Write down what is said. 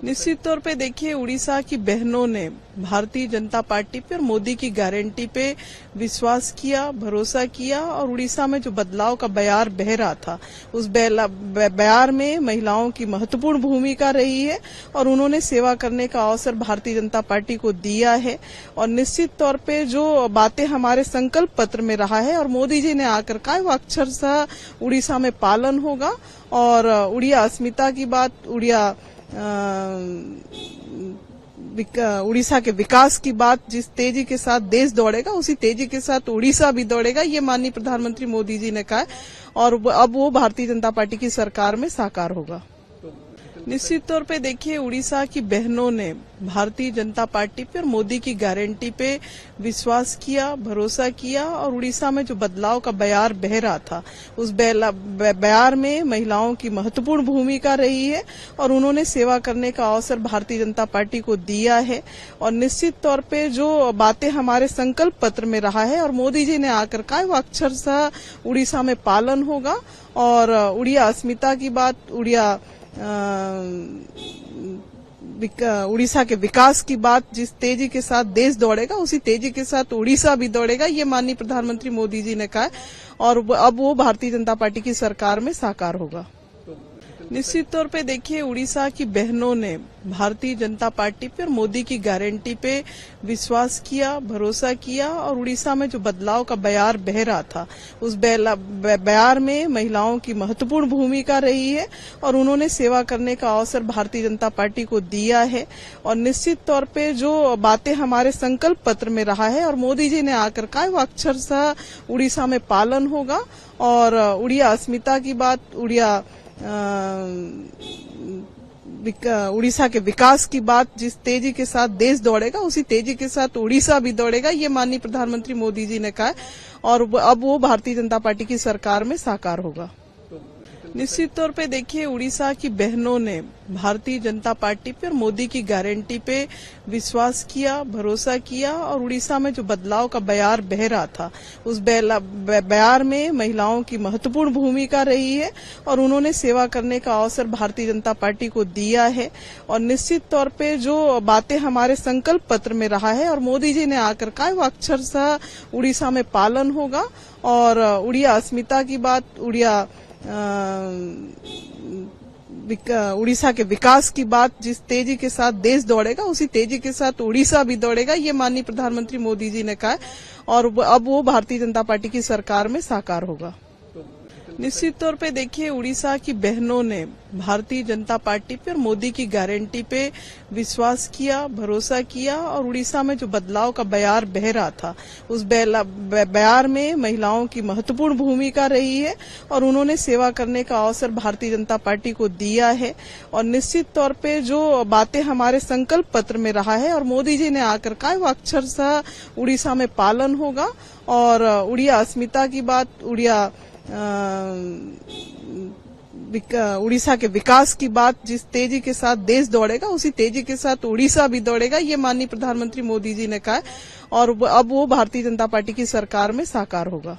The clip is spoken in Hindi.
निश्चित तौर पे देखिए, उड़ीसा की बहनों ने भारतीय जनता पार्टी पे और मोदी की गारंटी पे विश्वास किया, भरोसा किया और उड़ीसा में जो बदलाव का बयार बह रहा था, उस बयार में महिलाओं की महत्वपूर्ण भूमिका रही है और उन्होंने सेवा करने का अवसर भारतीय जनता पार्टी को दिया है। और निश्चित तौर पे जो बातें हमारे संकल्प पत्र में रहा है और मोदी जी ने आकर कहा, वो अक्षरशः उड़ीसा में पालन होगा। और उड़िया अस्मिता की बात, उड़ीसा के विकास की बात, जिस तेजी के साथ देश दौड़ेगा उसी तेजी के साथ उड़ीसा भी दौड़ेगा, ये माननीय प्रधानमंत्री मोदी जी ने कहा है और अब वो भारतीय जनता पार्टी की सरकार में साकार होगा। निश्चित तौर पे देखिए, उड़ीसा की बहनों ने भारतीय जनता पार्टी पे और मोदी की गारंटी पे विश्वास किया, भरोसा किया और उड़ीसा में जो बदलाव का बयार बह रहा था, उस बयार में महिलाओं की महत्वपूर्ण भूमिका रही है और उन्होंने सेवा करने का अवसर भारतीय जनता पार्टी को दिया है। और निश्चित तौर पे जो बातें हमारे संकल्प पत्र में रहा है और मोदी जी ने आकर कहा, वो अक्षरशः उड़ीसा में पालन होगा। और उड़िया अस्मिता की बात, उड़ीसा के विकास की बात, जिस तेजी के साथ देश दौड़ेगा उसी तेजी के साथ उड़ीसा भी दौड़ेगा, ये माननीय प्रधानमंत्री मोदी जी ने कहा है और अब वो भारतीय जनता पार्टी की सरकार में साकार होगा। निश्चित तौर पे देखिए, उड़ीसा की बहनों ने भारतीय जनता पार्टी पे और मोदी की गारंटी पे विश्वास किया, भरोसा किया और उड़ीसा में जो बदलाव का बयार बह रहा था, उस बयार में महिलाओं की महत्वपूर्ण भूमिका रही है और उन्होंने सेवा करने का अवसर भारतीय जनता पार्टी को दिया है। और निश्चित तौर पे जो बातें हमारे संकल्प पत्र में रहा है और मोदी जी ने आकर कहा, वो अक्षरशः उड़ीसा में पालन होगा। और उड़िया अस्मिता की बात, उड़ीसा के विकास की बात, जिस तेजी के साथ देश दौड़ेगा उसी तेजी के साथ उड़ीसा भी दौड़ेगा, ये माननीय प्रधानमंत्री मोदी जी ने कहा है और अब वो भारतीय जनता पार्टी की सरकार में साकार होगा। निश्चित तौर पे देखिए, उड़ीसा की बहनों ने भारतीय जनता पार्टी पे और मोदी की गारंटी पे विश्वास किया, भरोसा किया और उड़ीसा में जो बदलाव का बयार बह रहा था, उस बयार में महिलाओं की महत्वपूर्ण भूमिका रही है और उन्होंने सेवा करने का अवसर भारतीय जनता पार्टी को दिया है। और निश्चित तौर पे जो बातें हमारे संकल्प पत्र में रहा है और मोदी जी ने आकर कहा, वो अक्षरशः उड़ीसा में पालन होगा। और उड़िया अस्मिता की बात, उड़ीसा के विकास की बात, जिस तेजी के साथ देश दौड़ेगा उसी तेजी के साथ उड़ीसा भी दौड़ेगा, ये माननीय प्रधानमंत्री मोदी जी ने कहा है और अब वो भारतीय जनता पार्टी की सरकार में साकार होगा। निश्चित तौर पे देखिए, उड़ीसा की बहनों ने भारतीय जनता पार्टी पे और मोदी की गारंटी पे विश्वास किया, भरोसा किया और उड़ीसा में जो बदलाव का बयार बह रहा था, उस बयार में महिलाओं की महत्वपूर्ण भूमिका रही है और उन्होंने सेवा करने का अवसर भारतीय जनता पार्टी को दिया है। और निश्चित तौर पे जो बातें हमारे संकल्प पत्र में रहा है और मोदी जी ने आकर कहा, वो अक्षरशः उड़ीसा में पालन होगा। और उड़िया अस्मिता की बात, उड़ीसा के विकास की बात, जिस तेजी के साथ देश दौड़ेगा उसी तेजी के साथ उड़ीसा भी दौड़ेगा, ये माननीय प्रधानमंत्री मोदी जी ने कहा है और अब वो भारतीय जनता पार्टी की सरकार में साकार होगा।